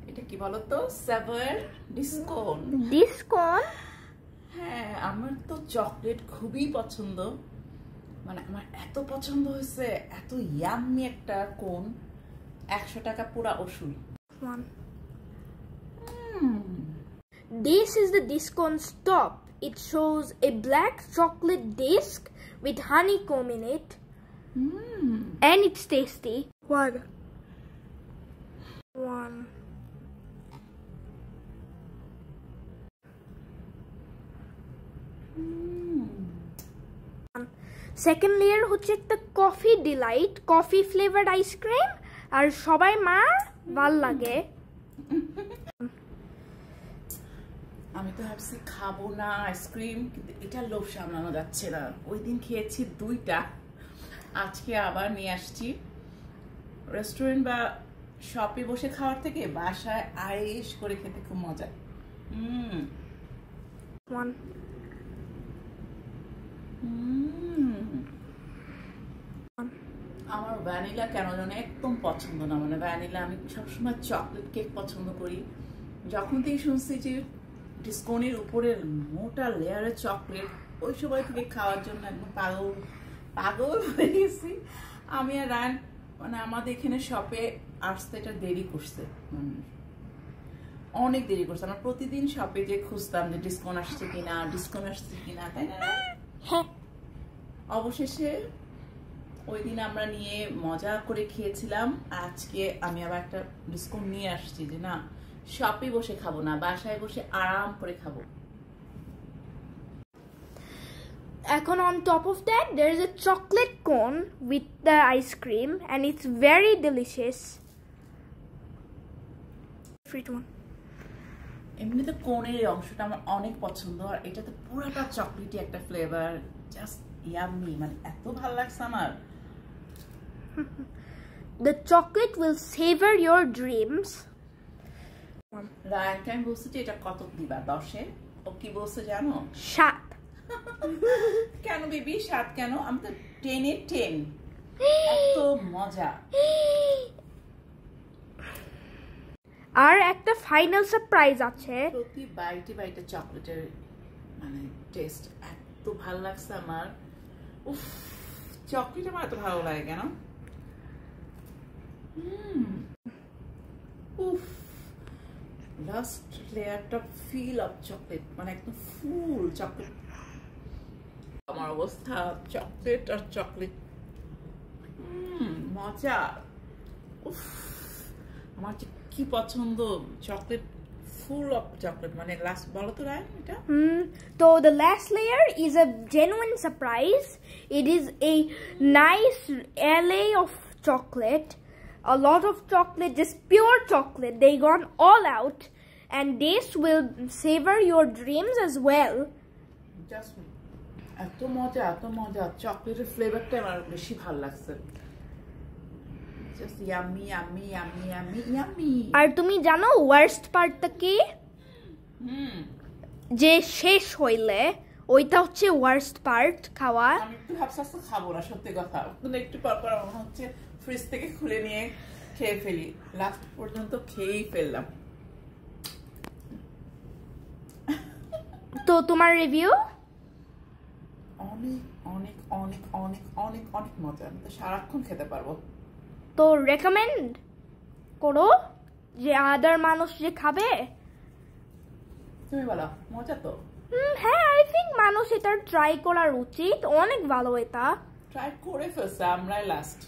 এটা কি বলতো? সাভার ডিসকন। ডিসকন? হ্যাঁ, আমার তো চকলেট খুবই পছন্দ, মানে আমার এত পছন্দ হয়েছে, এত ইয়াম্মি একটা কোন, 100 টাকা পুরা ওষুধ। This is the Discon's top. It shows a black chocolate disc with honeycomb in it. And it's tasty. One. Second layer হচ্ছে একটা coffee delight, coffee flavoured ice cream, আর সবাই মার ভাল লাগে। আমি তো ভাবছি খাবো না আইসক্রিম, কিন্তু এটা লোভ সামলানো যাচ্ছে না। ওই দিন খেয়েছি 2টা, আজকে আবার নিয়ে আসছি। রেস্টুরেন্ট বা শপে বসে খাওয়ার থেকে বাসায় আয়েশ করে খেতে খুব মজা। আমার ভ্যানিলা কেন জানি একদম পছন্দ না, মানে ভ্যানিলা, আমি সবসময় চকলেট কেক পছন্দ করি। যখন থেকে শুনছি যে ডিসকনের উপরে মোটা লেয়ারের চকলেট, ওই সময় থেকে খাওয়ার জন্য একদম পাগল হয়ে গেছি আমি। আর রান মানে আমাদের এখানে শপে আসতে এটা দেরি করছে, অনেক দেরি করছে। আমরা প্রতিদিন শপে যে খুঁজতাম যে ডিসকন আসছে কিনা, তাই না? অবশেষে ওই দিন আমরা নিয়ে মজা করে খেয়েছিলাম। আজকে আমি আবার একটা ডিসকন নিয়ে আসছি যে না, শপে বসে খাবো না, বাসায় বসে আরাম করে খাবো। এখন on top of that there is a chocolate cone with the ice cream and it's very delicious. এমনিতে কোনের এই অংশটা আমার অনেক পছন্দ, আর এটা তো পুরোটা চকলেটি একটা ফ্লেভার, জাস্ট ইয়াম্মি, মানে এত ভালো লাগছে আমার। The chocolate will savor your dreams. রায়ানকে আমি বলছি যে এটা কত দিবা 10-এ, ও কি বলছে জানো? 7। কেন বেবি 7 কেন? আমি তো 10-এ 10। এত মজা। আর একটা ফাইনাল সারপ্রাইজ আছে। প্রতি বাইটে চকলেটের মানে টেস্ট এত ভালো লাগছে আমার। উফ, চকলেট আমার এত ভালো লাগে কেন? উফ, লাস্ট লেয়ারটা ফিল অফ চকলেট, মানে একদম ফুল চকলেট। আমার অবস্থা চকলেট আর চকলেট, মজা। উফ, আমার কি পছন্দ চকলেট, ফুল অফ চকলেট। মানে লাস্ট বলো তো রায় এটা। So the last layer is a genuine surprise. It is a nice LA of chocolate, a lot of chocolate, just pure chocolate. They gone all out, and this will savor your dreams as well. Just এত মজা চকলেটের ফ্লেভারটা আমার বেশি ভালো লাগছে। Just yummy. আর তুমি জানো ওয়ার্স্ট পার্টটা কি? যে শেষ হইলে ওইটা হচ্ছে ওয়ার্স্ট পার্ট খাওয়া। আমি একটু ভাবছি খাবো না, সত্যি কথা। কিন্তু একটু পর মনে হচ্ছে ফ্রিজ থেকে খুলে নিয়ে খেয়ে ফেলি। লাস্ট পর্যন্ত খেয়েই ফেললাম। তো তোমার রিভিউ? অনেক মজা। আমি তো সারাক্ষণ খেতে পারবো। তো রেকমেন্ড করো যে আদার মানুষ যে খাবে? তুমি বলো, মজা তো? হ্যাঁ, আই থিঙ্ক মানুষ এটা ট্রাই করার উচিত, অনেক ভালো এটা। ট্রাই করে ফেলছে আমরাই লাস্ট।